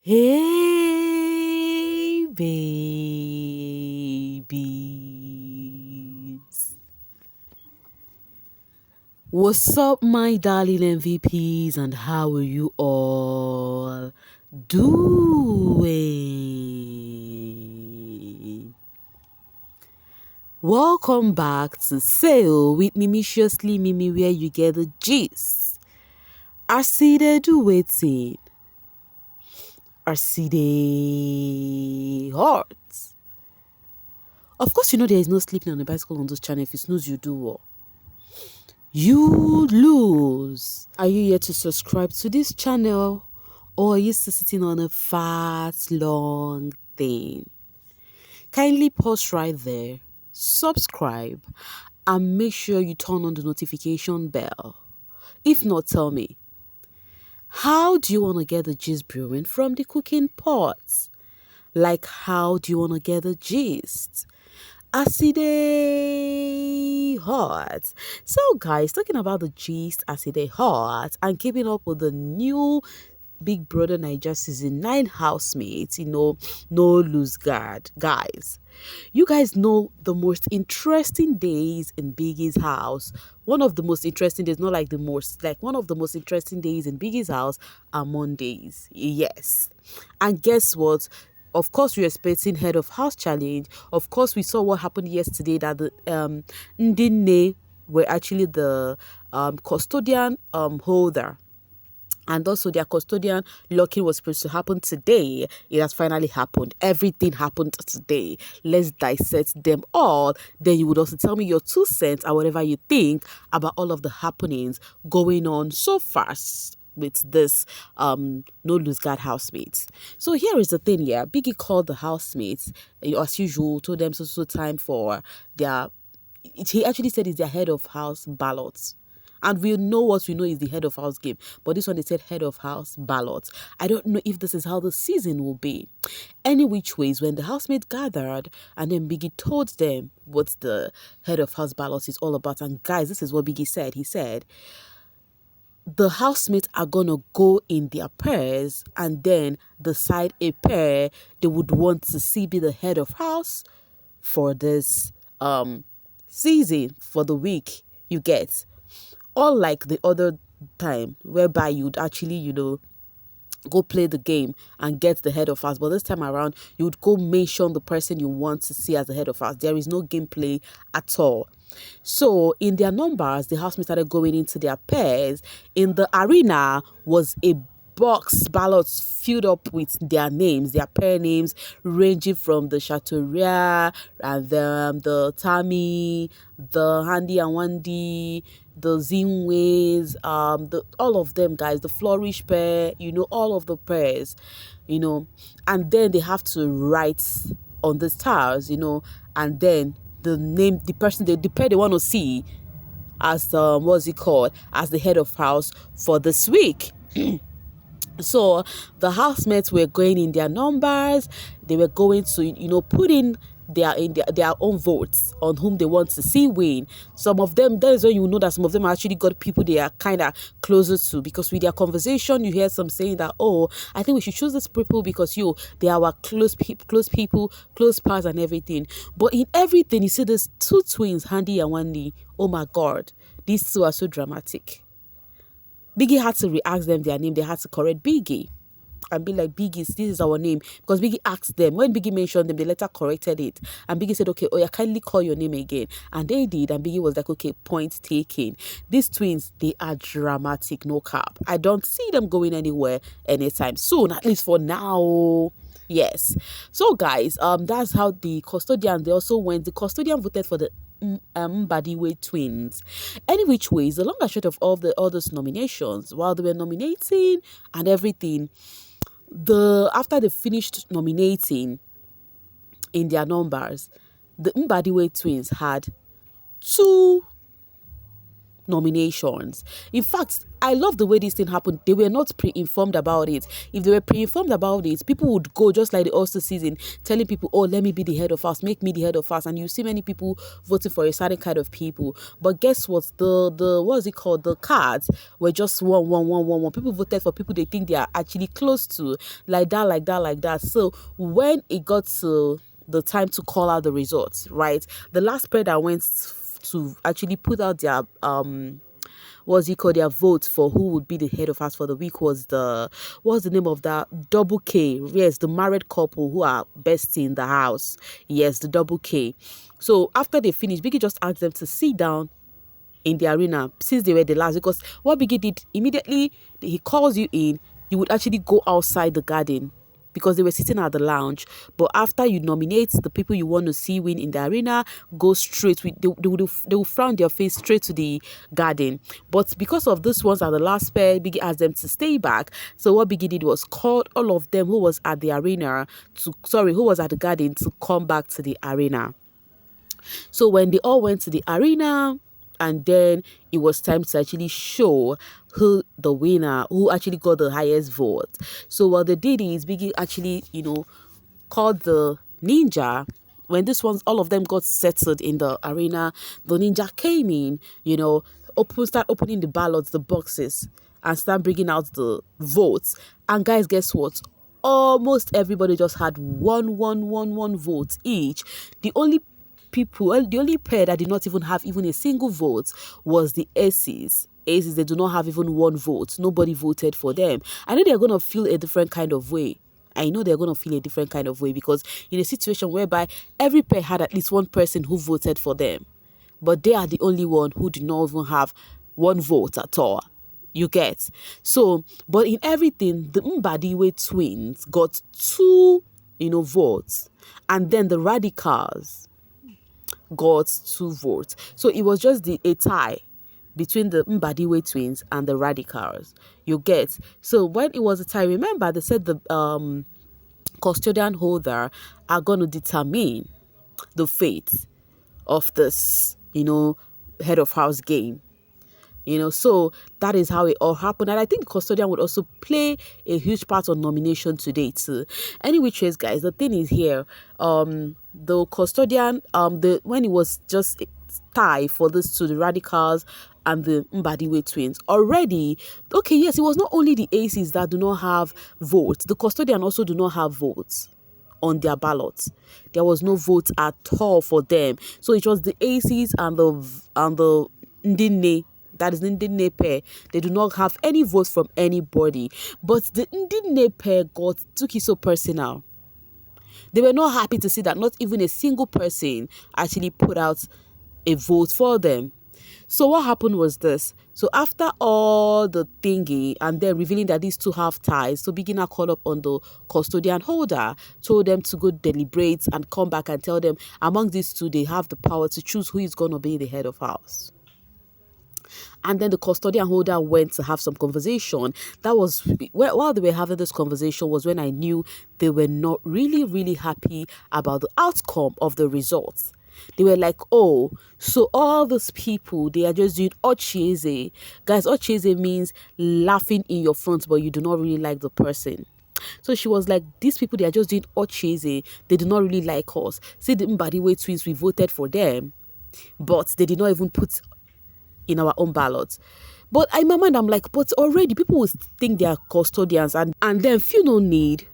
Hey, babies. What's up, my darling MVPs, and how are you all doing? Welcome back to Sail with Mimiciously Mimi, where you get the gist. I see they do waiting. I see they hot. Of course, you know there is no sleeping on a bicycle on this channel. If you snooze, you do what? You lose. Are you yet to subscribe to this channel, or are you still sitting on a fat, long thing? Kindly pause right there, subscribe, and make sure you turn on the notification bell. If not, tell me, how do you want to get the gist brewing from the cooking pot? Like, how do you want to get the gist? Acide hot. So, guys, talking about the gist, Acide hot, and keeping up with the new Big Brother Naija season 9 housemates, no lose guard, guys. You guys know the most interesting days in Biggie's house. One of the most interesting days, not like the most, like one of the most interesting days in Biggie's house are Mondays. Yes. And guess what? Of course, we're expecting head of house challenge. Of course, we saw what happened yesterday, that the Mbadinwe were actually the custodian holder. And also their custodian locking was supposed to happen today. It has finally happened. Everything happened today. Let's dissect them all. Then you would also tell me your 2 cents or whatever you think about all of the happenings going on so fast with this no lose guard housemates. So here is the thing. Biggie called the housemates, as usual, told them so time for their, he actually said it's their head of house ballots. And we know what we know is the head of house game. But this one, they said head of house ballots. I don't know if this is how the season will be. Any which ways, when the housemates gathered and then Biggie told them what the head of house ballots is all about. And guys, this is what Biggie said. He said, the housemates are going to go in their pairs and then decide a pair they would want to see be the head of house for this season, for the week, you get. Unlike the other time whereby you'd actually, go play the game and get the head of house. But this time around, you would go mention the person you want to see as the head of house. There is no gameplay at all. So in their numbers, the housemates started going into their pairs. In the arena was a box ballots filled up with their names, their pair names, ranging from the Chateauria and the Tammy, the Handy and Wandy, the Zinways, all of them, guys, the Flourish pair, all of the pairs, and then they have to write on the stars, and then the name, the person, the pair they want to see as what's it called, as the head of house for this week. So the housemates were going in their numbers. They were going to, put in their own votes on whom they want to see win. Some of them, that is when you know that some of them actually got people they are kind of closer to, because with their conversation, you hear some saying that, oh, I think we should choose these people because they are our close people, close pals and everything. But in everything, you see these 2 twins, Handy and Wandy. Oh my God, these 2 are so dramatic. Biggie had to re-ask them their name. They had to correct Biggie and be like, Biggie, this is our name. Because Biggie asked them. When Biggie mentioned them, they later corrected it. And Biggie said, okay, oh yeah, kindly call your name again. And they did. And Biggie was like, okay, point taken. These twins, they are dramatic, no cap. I don't see them going anywhere anytime soon, at least for now. Yes. So guys, that's how the custodian, they also went. The custodian voted for the Mbadinwe twins. Any which ways, the long and short of all those nominations, while they were nominating and everything, after they finished nominating in their numbers, the Mbadinwe twins had 2 nominations. In fact, I love the way this thing happened. They were not pre-informed about it. If they were pre-informed about it, people would go just like the Ulster season, telling people, oh, let me be the head of house, make me the head of house. And you see many people voting for a certain kind of people. But guess what? The what is it called? The cards were just one. People voted for people they think they are actually close to. Like that. So when it got to the time to call out the results, right? The last pair that went to actually put out their their vote for who would be the head of house for the week was what's the name of that? Double K. Yes, the married couple who are best in the house. Yes, the Double K. So after they finished, Biggie just asked them to sit down in the arena since they were the last, because what Biggie did immediately, he calls you in, you would actually go outside the garden because they were sitting at the lounge. But after you nominate the people you want to see win in the arena, go straight with they will frown their face straight to the garden. But because of this ones are the last pair, Biggie asked them to stay back. So what Biggie did was called all of them who was at the garden to come back to the arena. So when they all went to the arena, and then it was time to actually show who the winner, who actually got the highest vote. So what they did is Biggie actually, called the ninja. When this ones, all of them got settled in the arena, the ninja came in, start opening the ballots, the boxes, and start bringing out the votes. And guys, guess what? Almost everybody just had one vote each. The only pair that did not even have even a single vote was the Aces. Aces, they do not have even one vote. Nobody voted for them. I know they're going to feel a different kind of way. Because in a situation whereby every pair had at least one person who voted for them, but they are the only one who did not even have one vote at all. You get? So, but in everything, the Mbadinwe twins got 2, votes. And then the Radicals got 2 votes. So it was just a tie between the Mbadinwe twins and the Radicals. You get? So when it was a tie, remember they said the custodian holder are going to determine the fate of this, head of house game. So that is how it all happened. And I think the custodian would also play a huge part on nomination today too. Anyway, guys, the thing is here, the custodian, when it was just tie for this to the Radicals and the Mbadinwe twins already, okay, yes, it was not only the Aces that do not have votes, the custodian also do not have votes on their ballots. There was no vote at all for them. So it was the Aces and the Ndine. That is the Mbadinwe pair. They do not have any votes from anybody. But the Mbadinwe pair took it so personal. They were not happy to see that not even a single person actually put out a vote for them. So what happened was this. So after all the thingy and then revealing that these two have ties, so beginner called up on the custodian holder, told them to go deliberate and come back and tell them among these two, they have the power to choose who is going to be the head of house. And then the custodian holder went to have some conversation. That was while they were having this conversation was when I knew they were not really happy about the outcome of the results. They were like, oh, so all these people, they are just doing ocheze. Guys, ocheze means laughing in your front, but you do not really like the person. So she was like, these people, they are just doing ocheze. They do not really like us. See, the Mbadinwe twins, we voted for them, but they did not even put in our own ballots. But in my mind, I'm like, but already people will think they are custodians and then feel no need,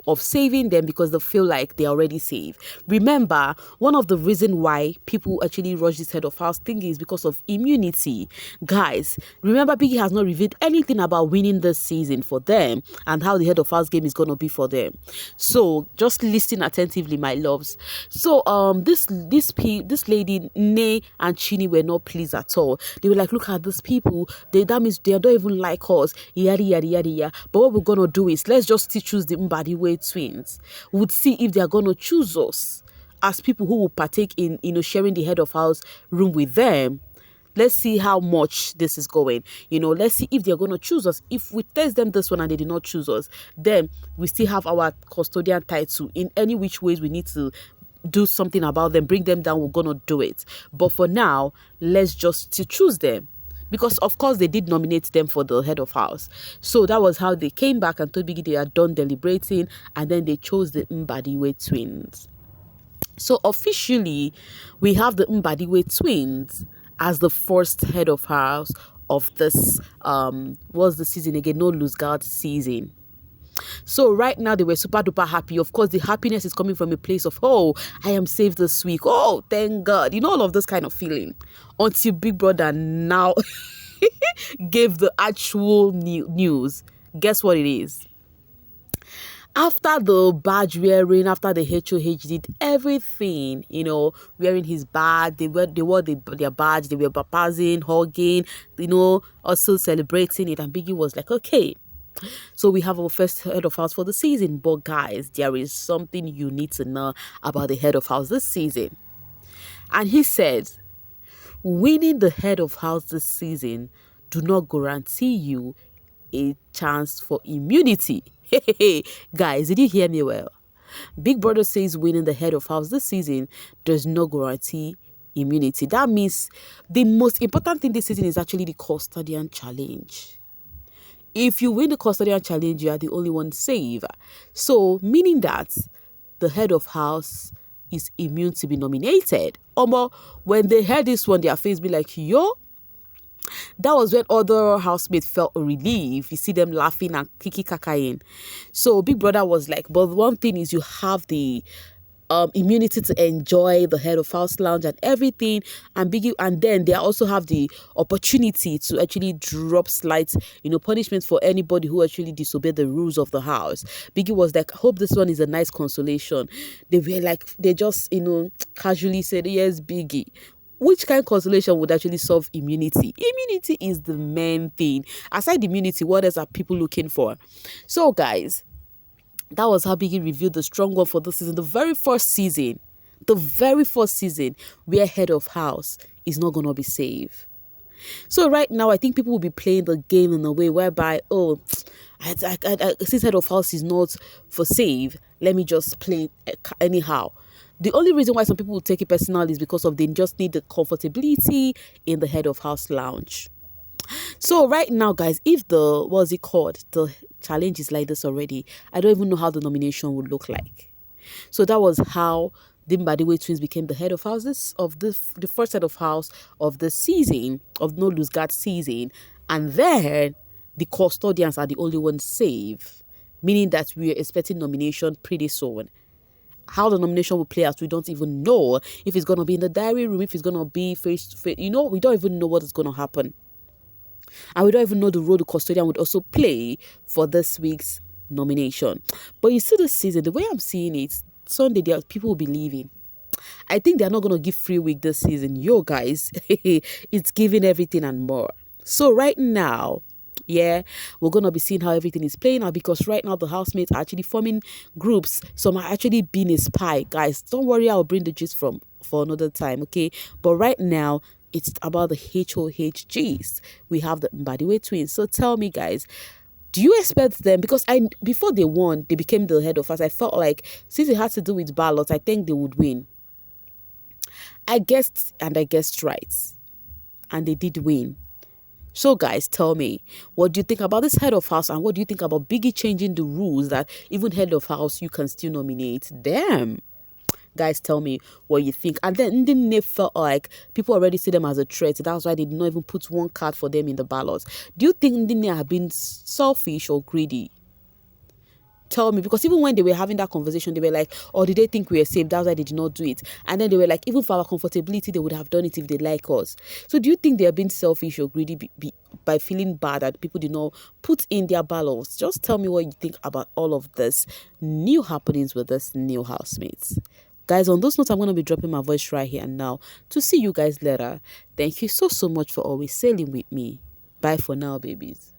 of saving them because they feel like they're already saved. Remember, one of the reasons why people actually rush this head of house thing is because of immunity. Guys, remember, Biggie has not revealed anything about winning this season for them and how the head of house game is going to be for them. So just listen attentively, my loves. So this lady, Ne and Chini, were not pleased at all. They were like, look at these people. That means they don't even like us. Yada. But what we're going to do is let's just choose the Mbadinwe twins. We'll see if they're going to choose us as people who will partake in, sharing the head of house room with them. Let's see how much this is going. Let's see if they're going to choose us. If we test them this one and they did not choose us, then we still have our custodian title. In any which ways we need to do something about them, bring them down, we're going to do it. But for now, let's just choose them. because of course they did nominate them for the head of house. So that was how they came back and told Biggie they are done deliberating, and then they chose the Mbadinwe twins. So officially, we have the Mbadinwe twins as the first head of house of this what's the season again? No Lose Guard season. So right now they were super duper happy. Of course, the happiness is coming from a place of, oh, I am saved this week. Oh, thank God. You know, all of this kind of feeling. Until Big Brother now gave the actual news. Guess what it is? After the badge wearing, after the HOH did everything, you know, wearing his badge, they wore their badge, they were bapazing, hugging, you know, also celebrating it. And Biggie was like, okay, so we have our first head of house for the season. But guys, there is something you need to know about the head of house this season. And he said, winning the head of house this season do not guarantee you a chance for immunity. Guys, did you hear me well? Big Brother says winning the head of house this season does not guarantee immunity. That means the most important thing this season is actually the Custodian challenge. If you win the Custodian challenge, you are the only one safe. So, meaning that the head of house is immune to be nominated. When they heard this one, their face be like, yo, that was when other housemates felt a relief. You see them laughing and kiki kakaing. So Big Brother was like, but one thing is you have the immunity to enjoy the head of house lounge and everything, and then they also have the opportunity to actually drop slight, you know, punishment for anybody who actually disobeyed the rules of the house. Biggie was like, I hope this one is a nice consolation. They were like, they just, you know, casually said, yes, Biggie. Which kind of consolation would actually solve immunity? Immunity is the main thing. Aside immunity, what else are people looking for? So guys, that was how Biggie revealed the strong one for this season. The very first season where head of house is not going to be safe. So right now, I think people will be playing the game in a way whereby, oh, since head of house is not for save, let me just play anyhow. The only reason why some people will take it personal is because of they just need the comfortability in the head of house lounge. So right now, guys, if the challenge is like this already, I don't even know how the nomination would look like. So that was how the Mbadinwe twins became the head of houses of the first head of house of the season, of No Lose Guard season. And then the Custodians are the only ones safe, meaning that we are expecting nomination pretty soon. How the nomination will play out, we don't even know. If it's going to be in the diary room, if it's going to be face to face, you know, we don't even know what is going to happen. And we don't even know the role the Custodian would also play for this week's nomination. But you see this season, the way I'm seeing it, Sunday, people will be leaving. I think they're not going to give free week this season. Yo, guys, it's giving everything and more. So right now, yeah, we're going to be seeing how everything is playing out, because right now the housemates are actually forming groups. Some are actually being a spy. Guys, don't worry, I'll bring the gist for another time, okay? But right now, it's about the HOHGs. We have the Mbadinwe twins. So tell me, guys, do you expect them? Because before they won, they became the head of us. I felt like since it had to do with ballots, I think they would win. I guessed right. And they did win. So guys, tell me, what do you think about this head of house, and what do you think about Biggie changing the rules that even head of house you can still nominate them? Guys, tell me what you think. And then Mbadinwe felt like people already see them as a threat. That's why they did not even put one card for them in the ballots. Do you think Mbadinwe have been selfish or greedy? Tell me, because even when they were having that conversation, they were like, oh, did they think we were safe? That's why they did not do it. And then they were like, even for our comfortability, they would have done it if they like us. So do you think they have been selfish or greedy by feeling bad that people did not put in their ballots? Just tell me what you think about all of this new happenings with this new housemates. Guys, on those notes, I'm going to be dropping my voice right here and now. To see you guys later. Thank you so much for always sailing with me. Bye for now, babies.